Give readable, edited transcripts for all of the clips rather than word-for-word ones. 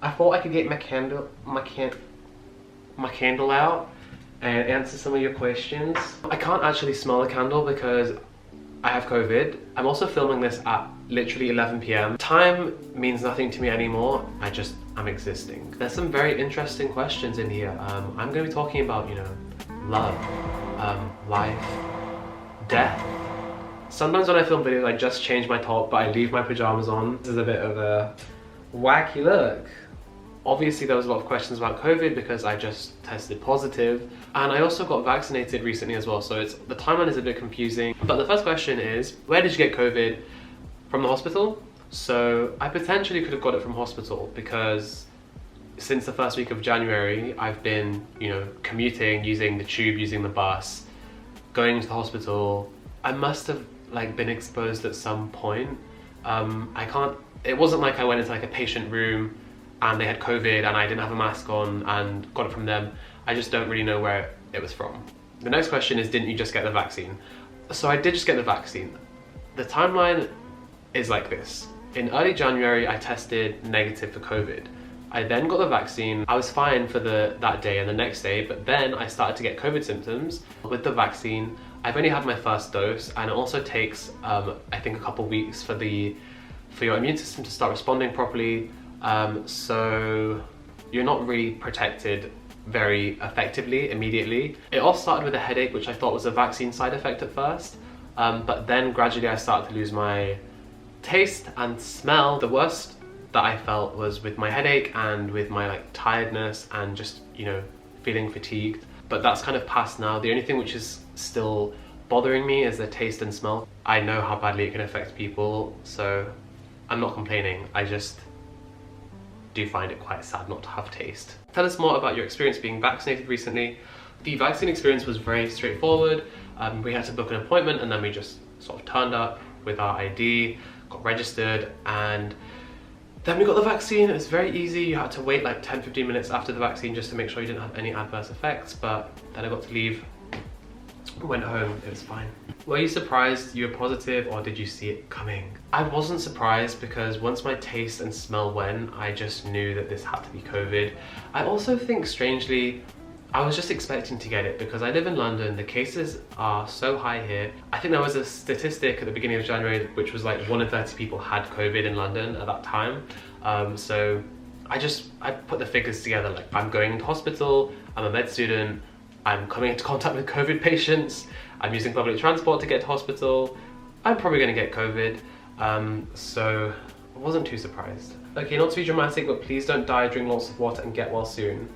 I thought I could get my candle out and answer some of your questions. I can't actually smell a candle because I have COVID. I'm also filming this at literally 11 p.m. Time means nothing to me anymore. I'm existing. There's some very interesting questions in here. I'm going to be talking about, love, life, death. Sometimes when I film videos, I just change my top, but I leave my pajamas on. This is a bit of a wacky look. Obviously, there was a lot of questions about COVID because I just tested positive. And I also got vaccinated recently as well, so the timeline is a bit confusing. But the first question is, where did you get COVID? From the hospital? So I potentially could have got it from hospital because since the first week of January, I've been, commuting, using the tube, using the bus, going to the hospital. I must have been exposed at some point. It wasn't like I went into a patient room and they had COVID and I didn't have a mask on and got it from them. I just don't really know where it was from. The next question is, didn't you just get the vaccine? So I did just get the vaccine. The timeline is like this. In early January, I tested negative for COVID. I then got the vaccine. I was fine for that day and the next day, but then I started to get COVID symptoms. With the vaccine, I've only had my first dose, and it also takes, I think, a couple weeks for your immune system to start responding properly. So you're not really protected very effectively immediately. It all started with a headache, which I thought was a vaccine side effect at first, but then gradually I started to lose my taste and smell. The worst that I felt was with my headache and with my tiredness and just feeling fatigued, but that's kind of past now. The only thing which is still bothering me is the taste and smell. I know how badly it can affect people, so I'm not complaining. I just do find it quite sad not to have taste. Tell us more about your experience being vaccinated recently. The vaccine experience was very straightforward. We had to book an appointment and then we just sort of turned up with our ID, got registered, and then we got the vaccine. It was very easy. You had to wait 10-15 minutes after the vaccine just to make sure you didn't have any adverse effects, but then I got to leave, went home, it was fine. Were you surprised you were positive, or did you see it coming? I wasn't surprised because once my taste and smell went, I just knew that this had to be COVID. I also think, strangely, I was just expecting to get it because I live in London. The cases are so high here. I think there was a statistic at the beginning of January which was 1 in 30 people had COVID in London at that time. So I put the figures together, I'm going into hospital, I'm a med student, I'm coming into contact with COVID patients, I'm using public transport to get to hospital, I'm probably going to get COVID. So I wasn't too surprised. Okay, not to be dramatic, but please don't die, drink lots of water and get well soon.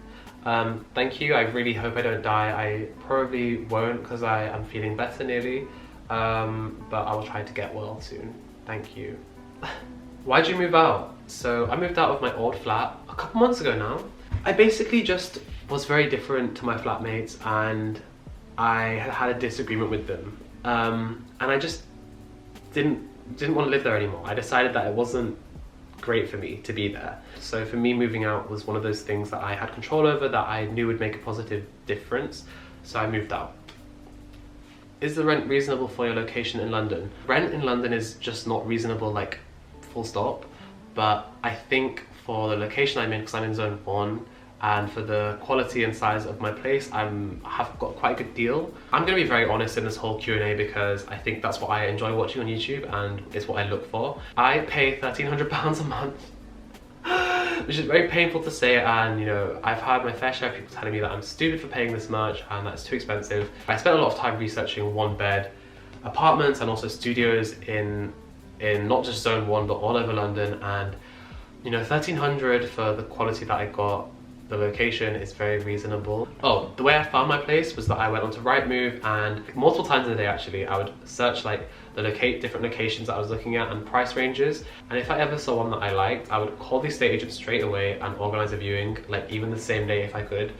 Thank you. I really hope I don't die. I probably won't because I am feeling better nearly, but I will try to get well soon. Thank you. Why'd you move out? So I moved out of my old flat a couple months ago now. I basically just was very different to my flatmates and I had a disagreement with them, and I just didn't want to live there anymore. I decided that it wasn't great for me to be there. So for me, moving out was one of those things that I had control over, that I knew would make a positive difference, so I moved out. Is the rent reasonable for your location in London? Rent in London is just not reasonable, full stop, but I think for the location I'm in, because I'm in zone 1, and for the quality and size of my place, I have got quite a good deal. I'm going to be very honest in this whole Q&A because I think that's what I enjoy watching on YouTube and it's what I look for. I pay £1,300 a month, which is very painful to say, and I've had my fair share of people telling me that I'm stupid for paying this much and that's too expensive. I spent a lot of time researching one-bed apartments and also studios in not just zone 1 but all over London, and £1,300 for the quality that I got. The location is very reasonable. Oh, the way I found my place was that I went onto Rightmove, and multiple times in a day actually, I would search the different locations that I was looking at and price ranges, and if I ever saw one that I liked, I would call the estate agent straight away and organise a viewing, even the same day if I could.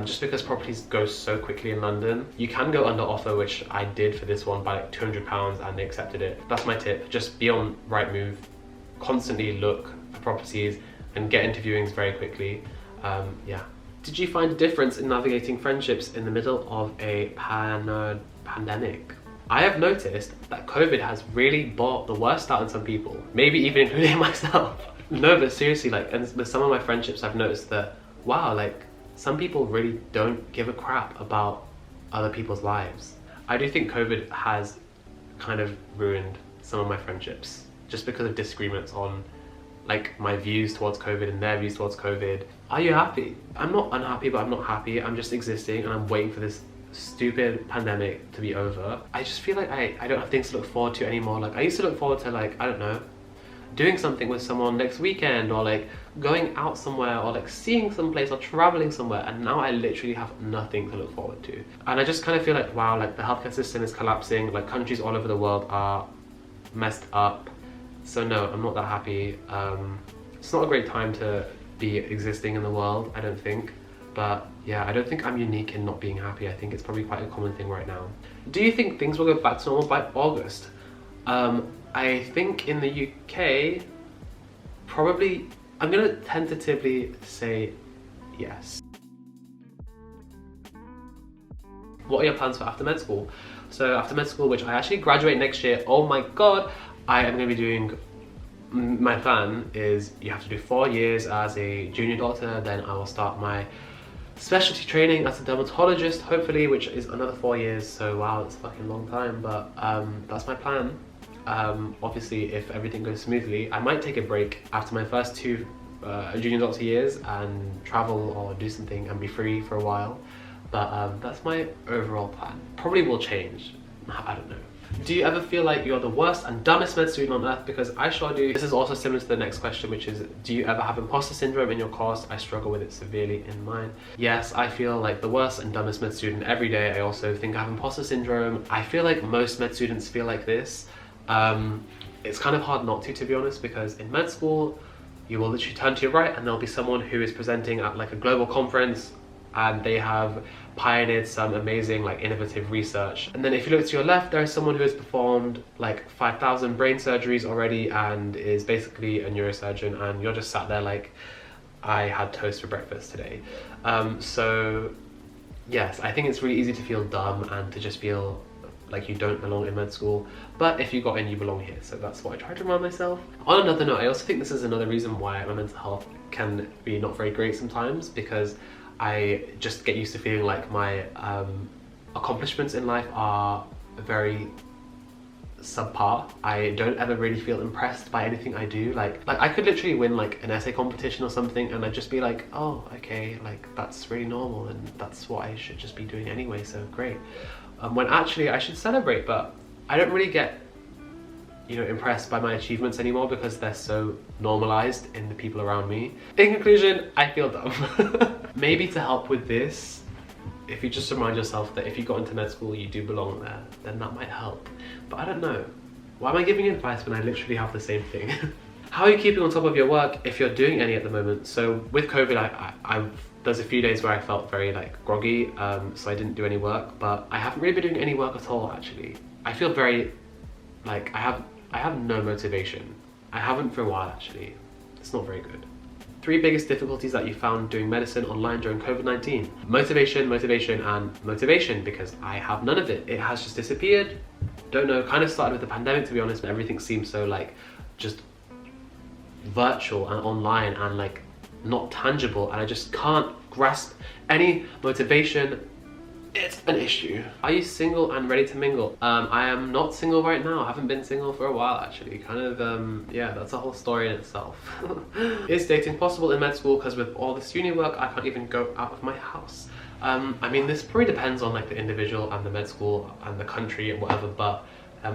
Just because properties go so quickly in London. You can go under offer, which I did for this one by £200 and they accepted it. That's my tip, just be on Rightmove, constantly look for properties and get into viewings very quickly. Yeah. Did you find a difference in navigating friendships in the middle of a pandemic? I have noticed that COVID has really brought the worst out in some people, maybe even including myself. No, but seriously, like, and with some of my friendships, I've noticed that, wow, like, some people really don't give a crap about other people's lives. I do think COVID has kind of ruined some of my friendships just because of disagreements on like my views towards COVID and their views towards COVID. Are you happy? I'm not unhappy, but I'm not happy. I'm just existing and I'm waiting for this stupid pandemic to be over. I just feel like I don't have things to look forward to anymore. Like I used to look forward to, like, I don't know, doing something with someone next weekend, or like going out somewhere, or like seeing someplace, or traveling somewhere, and now I literally have nothing to look forward to. And I just kind of feel like, wow, like the healthcare system is collapsing, like countries all over the world are messed up. So no, I'm not that happy. It's not a great time to be existing in the world, I don't think. But yeah, I don't think I'm unique in not being happy. I think it's probably quite a common thing right now. Do you think things will go back to normal by August? I think in the UK, probably, I'm gonna tentatively say yes. What are your plans for after med school? So after med school, which I actually graduate next year, oh my god, I am gonna be doing, my plan is you have to do 4 years as a junior doctor, then I will start my specialty training as a dermatologist, hopefully, which is another 4 years, so wow, it's a fucking long time, but that's my plan. Obviously, if everything goes smoothly, I might take a break after my first 2 junior doctor years and travel or do something and be free for a while. But that's my overall plan. Probably will change, I don't know. Do you ever feel like you're the worst and dumbest med student on earth? Because I sure do. This is also similar to the next question, which is, do you ever have imposter syndrome in your course? I struggle with it severely in mine. Yes, I feel like the worst and dumbest med student every day. I also think I have imposter syndrome. I feel like most med students feel like this. It's kind of hard not to be honest, because in med school, you will literally turn to your right and there'll be someone who is presenting at like a global conference and they have pioneered some amazing, like, innovative research. And then if you look to your left, there is someone who has performed like 5,000 brain surgeries already and is basically a neurosurgeon, and you're just sat there like, I had toast for breakfast today. So yes, I think it's really easy to feel dumb and to just feel like you don't belong in med school, but if you got in, you belong here. So that's what I try to remind myself. On another note, I also think this is another reason why my mental health can be not very great sometimes, because I just get used to feeling like my accomplishments in life are very subpar. I don't ever really feel impressed by anything I do. Like I could literally win like an essay competition or something and I'd just be like, oh, okay, like that's really normal and that's what I should just be doing anyway, so great. When actually I should celebrate, but I don't really get, you know, impressed by my achievements anymore because they're so normalized in the people around me. In conclusion, I feel dumb. Maybe to help with this, if you just remind yourself that if you got into med school, you do belong there, then that might help. But I don't know. Why am I giving advice when I literally have the same thing? How are you keeping on top of your work if you're doing any at the moment? So with COVID, there's a few days where I felt very like groggy, so I didn't do any work, but I haven't really been doing any work at all actually. I feel very, like, I have no motivation. I haven't for a while actually. It's not very good. 3 biggest difficulties that you found doing medicine online during COVID-19. Motivation, motivation, and motivation, because I have none of it. It has just disappeared. Don't know, kind of started with the pandemic to be honest, but everything seems so like just virtual and online and like not tangible, and I just can't grasp any motivation. It's an issue. Are you single and ready to mingle? I am not single right now. I haven't been single for a while actually. Kind of, yeah, that's a whole story in itself. Is dating possible in med school? Because with all this uni work, I can't even go out of my house. I mean, this probably depends on like the individual and the med school and the country and whatever, but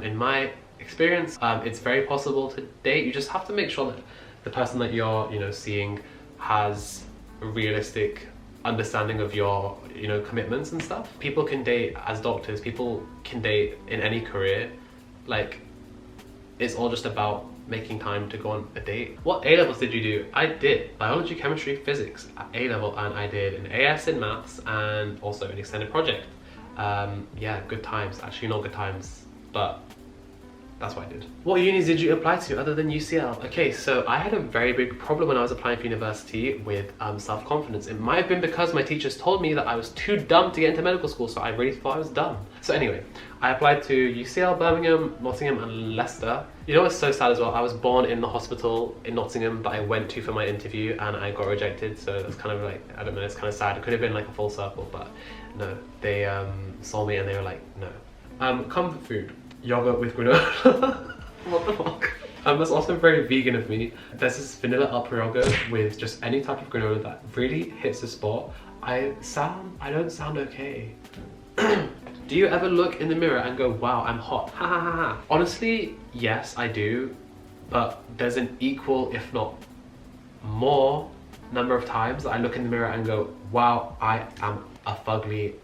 in my experience, it's very possible to date. You just have to make sure that the person that you're, you know, seeing has a realistic understanding of your, you know, commitments and stuff. People can date as doctors, people can date in any career. Like, it's all just about making time to go on a date. What A-levels did you do? I did biology, chemistry, physics at A-level, and I did an AS in maths and also an extended project. Yeah, good times. Actually not good times, but that's what I did. What unis did you apply to other than UCL? Okay, so I had a very big problem when I was applying for university with self-confidence. It might have been because my teachers told me that I was too dumb to get into medical school, so I really thought I was dumb. So anyway, I applied to UCL, Birmingham, Nottingham and Leicester. You know what's so sad as well? I was born in the hospital in Nottingham that I went to for my interview and I got rejected, so that's kind of like, I don't know, it's kind of sad. It could have been like a full circle, but no, they saw me and they were like, no. Comfort food, yogurt with granola. What the fuck? That's also very vegan of me. There's this vanilla upper yogurt with just any type of granola that really hits the spot. I don't sound okay. Do you ever look in the mirror and go, wow, I'm hot? Ha ha ha ha. Honestly, yes, I do. But there's an equal, if not more, number of times that I look in the mirror and go, wow, I am a fugly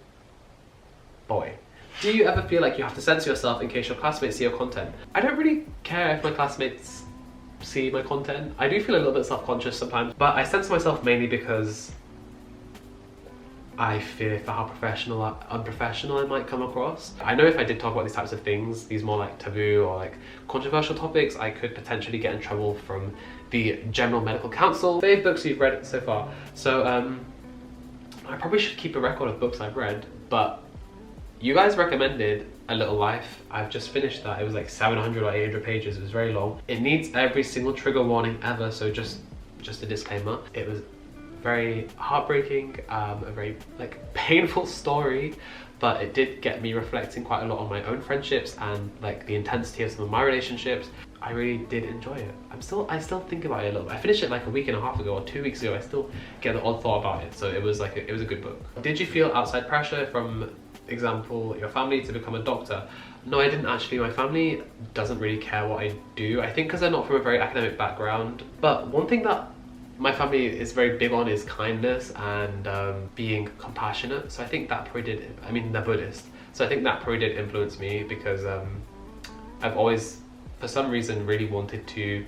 boy. Do you ever feel like you have to censor yourself in case your classmates see your content? I don't really care if my classmates see my content. I do feel a little bit self-conscious sometimes, but I censor myself mainly because I fear for how unprofessional I might come across. I know if I did talk about these types of things, these more like taboo or like controversial topics, I could potentially get in trouble from the General Medical Council. 5 books you've read so far. So I probably should keep a record of books I've read, but you guys recommended A Little Life. I've just finished that. It was like 700 or 800 pages. It was very long. It needs every single trigger warning ever, so just a disclaimer. It was very heartbreaking, a very like painful story, but it did get me reflecting quite a lot on my own friendships and like the intensity of some of my relationships. I really did enjoy it. I still think about it a little bit. I finished it like a week and a half ago or 2 weeks ago. I still get the odd thought about it, so it was like it was a good book. Did you feel outside pressure from, example, your family to become a doctor? No, I didn't actually. My family doesn't really care what I do. I think because they're not from a very academic background. But one thing that my family is very big on is kindness and being compassionate. So I think that probably did, I mean, they're Buddhist. So I think that probably did influence me because I've always, for some reason, really wanted to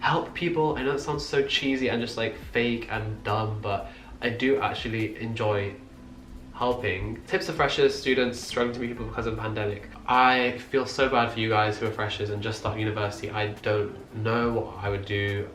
help people. I know it sounds so cheesy and just like fake and dumb, but I do actually enjoy helping. Tips for freshers, students struggling to meet people because of the pandemic. I feel so bad for you guys who are freshers and just start university. I don't know what I would do.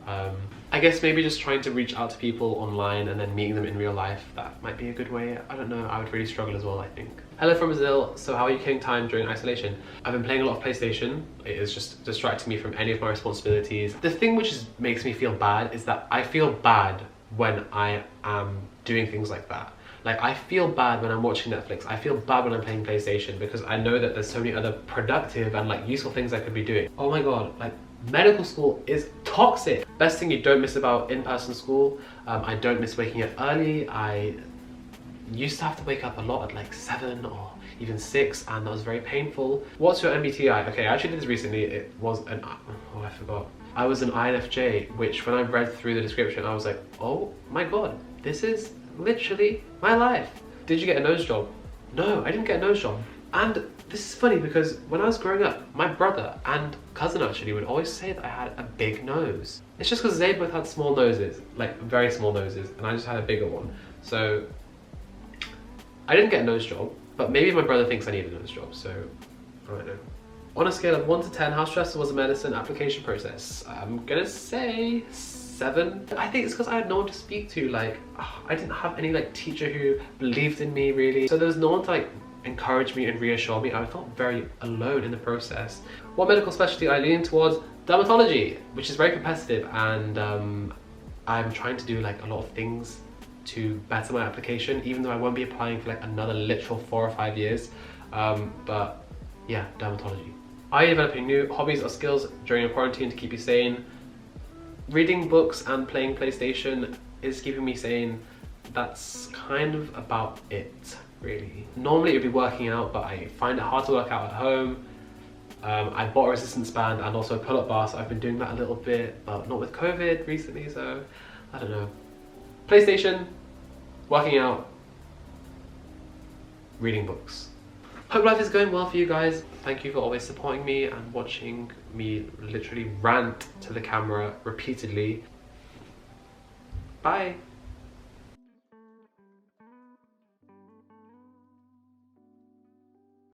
I guess maybe just trying to reach out to people online and then meeting them in real life. That might be a good way. I don't know, I would really struggle as well, I think. Hello from Brazil. So how are you killing time during isolation? I've been playing a lot of PlayStation. It is just distracting me from any of my responsibilities. The thing which makes me feel bad is that I feel bad when I am doing things like that. Like, I feel bad when I'm watching Netflix. I feel bad when I'm playing PlayStation because I know that there's so many other productive and like useful things I could be doing. Oh my god, like medical school is toxic. Best thing you don't miss about in-person school, I don't miss waking up early. I used to have to wake up a lot at like 7 or even 6 and that was very painful. What's your MBTI? Okay, I actually did this recently. It was an, oh I forgot. I was an INFJ, which when I read through the description, I was like, oh my god, this is literally my life. Did you get a nose job? No, I didn't get a nose job. And this is funny because when I was growing up, my brother and cousin actually would always say that I had a big nose. It's just because they both had small noses, like very small noses, and I just had a bigger one. So I didn't get a nose job, but maybe my brother thinks I need a nose job, so I don't know. On a scale of 1 to 10, how stressful was the medicine application process? I'm gonna say 7. I think it's because I had no one to speak to. Like, I didn't have any like teacher who believed in me really. So there was no one to like encourage me and reassure me. I felt very alone in the process. What medical specialty I lean towards? Dermatology, which is very competitive, and I'm trying to do like a lot of things to better my application, even though I won't be applying for like another literal 4 or 5 years. But yeah, dermatology. Are you developing new hobbies or skills during your quarantine to keep you sane? Reading books and playing PlayStation is keeping me sane. That's kind of about it, really. Normally it would be working out, but I find it hard to work out at home. I bought a resistance band and also a pull-up bar, so I've been doing that a little bit, but not with COVID recently, so I don't know. PlayStation, working out, reading books. Hope life is going well for you guys. Thank you for always supporting me and watching me literally rant to the camera repeatedly. Bye.